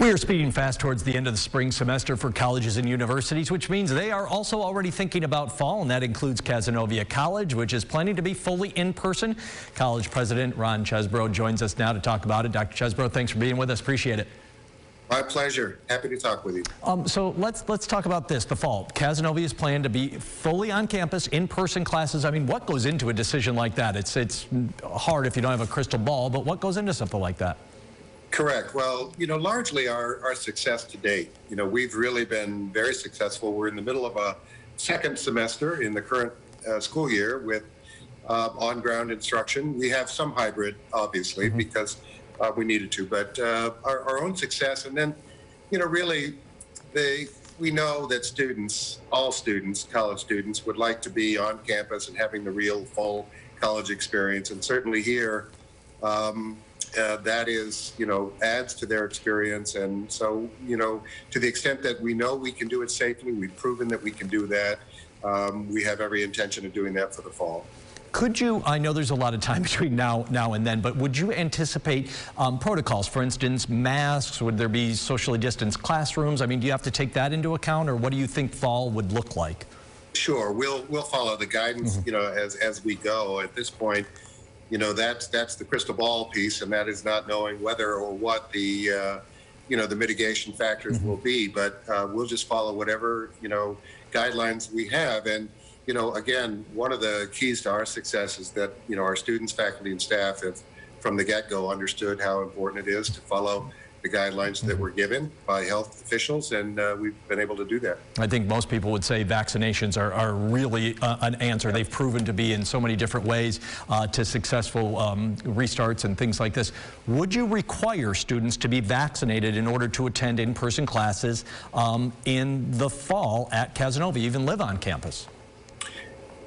We are speeding fast towards the end of the spring semester for colleges and universities, which means they are also already thinking about fall, and that includes Cazenovia College, which is planning to be fully in person. College President Ron Chesbro joins us now to talk about it. Dr. Chesbro, thanks for being with us. Appreciate it. My pleasure. Happy to talk with you. So let's talk about this, the fall. Cazenovia's plan to be fully on campus, in-person classes. I mean, what goes into a decision like that? It's hard if you don't have a crystal ball, but what goes into something like that? Correct. Well, largely our success to date. We've really been very successful. We're in the middle of a second semester in the current school year with on-ground instruction. We have some hybrid, obviously, because we needed to, but our own success. And then, really, we know that students, all students, college students, would like to be on campus and having the real full college experience. And certainly here, that is, adds to their experience. And so, to the extent that we know we can do it safely, we've proven that we can do that. We have every intention of doing that for the fall. Could you, I know there's a lot of time between now and then, but would you anticipate protocols? For instance, masks, would there be socially distanced classrooms? I mean, do you have to take that into account, or what do you think fall would look like? Sure, we'll follow the guidance, as we go. At this point, that's the crystal ball piece, and that is not knowing whether or what the the mitigation factors will be. But we'll just follow whatever guidelines we have. And again, one of the keys to our success is that our students, faculty, and staff have from the get-go understood how important it is to follow the guidelines that were given by health officials, and we've been able to do that. I think most people would say vaccinations are really an answer. They've proven to be in so many different ways to successful restarts and things like this. Would you require students to be vaccinated in order to attend in-person classes in the fall at Cazenovia, even live on campus?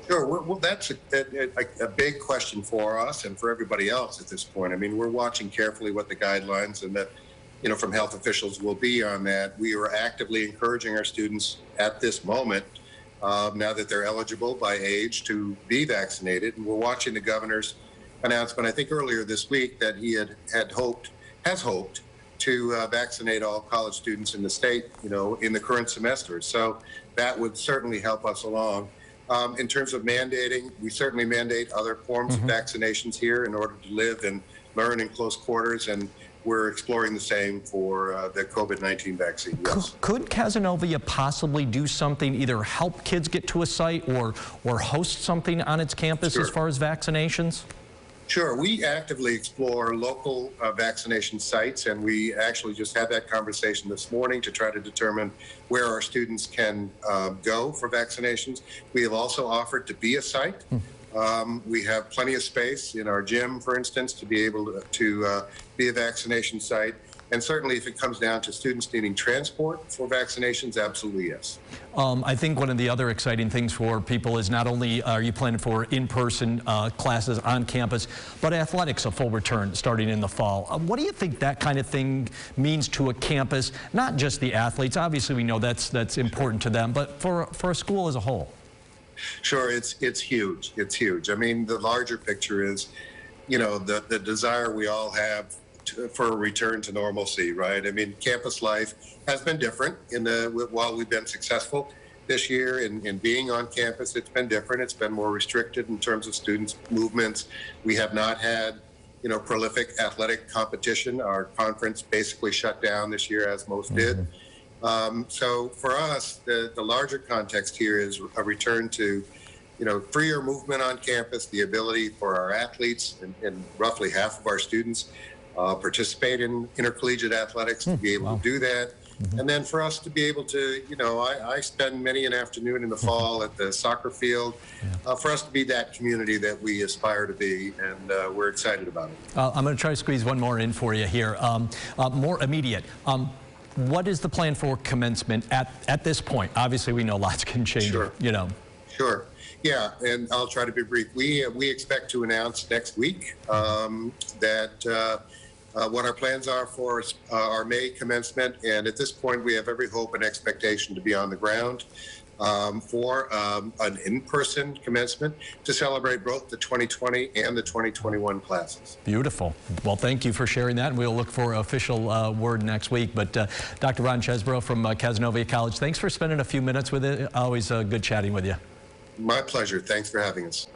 Sure. Well, that's a big question for us and for everybody else at this point. I mean, we're watching carefully what the guidelines and that from health officials will be on that. We are actively encouraging our students at this moment, now that they're eligible by age, to be vaccinated. And we're watching the governor's announcement, I think earlier this week, that he has hoped to vaccinate all college students in the state, in the current semester. So that would certainly help us along. In terms of mandating, we certainly mandate other forms of vaccinations here in order to live and learn in close quarters, and we're exploring the same for the COVID-19 vaccine. Yes. Could Cazenovia possibly do something, either help kids get to a site or host something on its campus as far as vaccinations? Sure. We actively explore local vaccination sites, and we actually just had that conversation this morning to try to determine where our students can go for vaccinations. We have also offered to be a site. We have plenty of space in our gym, for instance, to be able to be a vaccination site. And certainly if it comes down to students needing transport for vaccinations, absolutely yes. I think one of the other exciting things for people is not only are you planning for in-person classes on campus, but athletics, a full return starting in the fall. What do you think that kind of thing means to a campus, not just the athletes? Obviously we know that's important to them, but for a school as a whole. Sure, it's huge. It's huge. I mean, the larger picture is, the desire we all have for a return to normalcy, right? I mean, campus life has been different while we've been successful this year in being on campus. It's been different. It's been more restricted in terms of students' movements. We have not had, prolific athletic competition. Our conference basically shut down this year, as most did. So for us, the larger context here is a return to, freer movement on campus, the ability for our athletes and roughly half of our students participate in intercollegiate athletics, to be able to do that. And then for us to be able to, I spend many an afternoon in the fall at the soccer field, for us to be that community that we aspire to be, and we're excited about it. I'm going to try to squeeze one more in for you here, more immediate. What is the plan for commencement at this point? Obviously, we know lots can change, Sure. Yeah, and I'll try to be brief. We expect to announce next week that what our plans are for our May commencement, and at this point we have every hope and expectation to be on the ground for an in-person commencement to celebrate both the 2020 and the 2021 classes. Beautiful. Well, thank you for sharing that, and we'll look for official word next week. But Dr. Ron Chesbrough from Cazenovia College, thanks for spending a few minutes with it. Always good chatting with you. My pleasure. Thanks for having us.